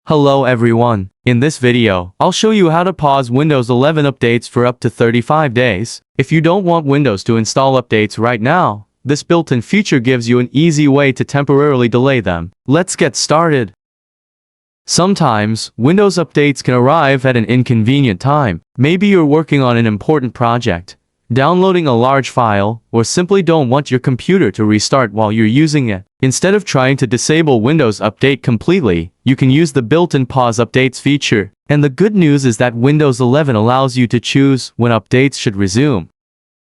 Hello everyone. In this video, I'll show you how to pause Windows 11 updates for up to 35 days. If you don't want Windows to install updates right now, this built-in feature gives you an easy way to temporarily delay them. Let's get started. Sometimes, Windows updates can arrive at an inconvenient time. Maybe you're working on an important project, downloading a large file, or simply don't want your computer to restart while you're using it. Instead of trying to disable Windows Update completely, you can use the built-in Pause Updates feature. And the good news is that Windows 11 allows you to choose when updates should resume.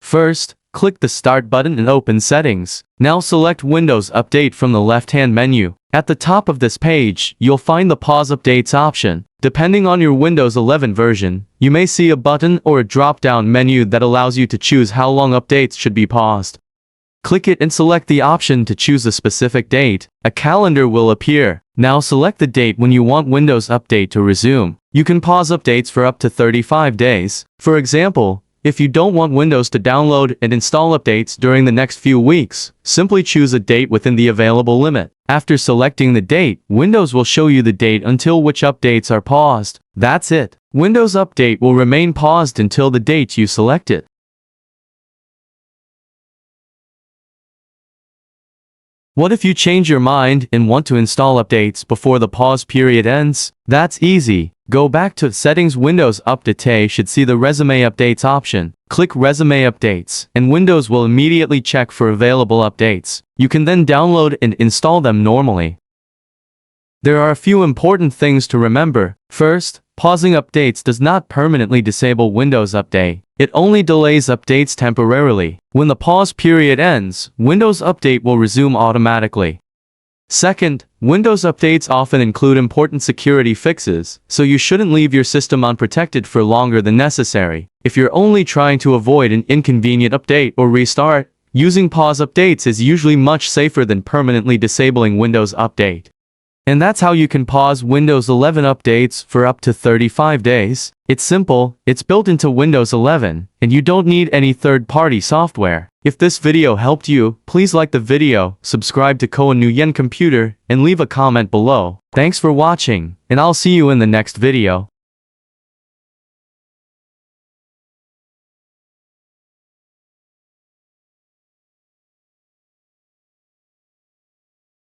First, click the Start button and open Settings. Now select Windows Update from the left-hand menu. At the top of this page, you'll find the Pause Updates option. Depending on your Windows 11 version, you may see a button or a drop-down menu that allows you to choose how long updates should be paused. Click it and select the option to choose a specific date. A calendar will appear. Now select the date when you want Windows Update to resume. You can pause updates for up to 35 days. For example, if you don't want Windows to download and install updates during the next few weeks, simply choose a date within the available limit. After selecting the date, Windows will show you the date until which updates are paused. That's it. Windows Update will remain paused until the date you selected. What if you change your mind and want to install updates before the pause period ends? That's easy. Go back to Settings. Windows Update should see the Resume Updates option. Click Resume Updates, and Windows will immediately check for available updates. You can then download and install them normally. There are a few important things to remember. First, pausing updates does not permanently disable Windows Update. It only delays updates temporarily. When the pause period ends, Windows Update will resume automatically. Second, Windows updates often include important security fixes, so you shouldn't leave your system unprotected for longer than necessary. If you're only trying to avoid an inconvenient update or restart, using pause updates is usually much safer than permanently disabling Windows Update. And that's how you can pause Windows 11 updates for up to 35 days. It's simple, it's built into Windows 11, and you don't need any third-party software. If this video helped you, please like the video, subscribe to Khoa Nguyen Computer, and leave a comment below. Thanks for watching, and I'll see you in the next video.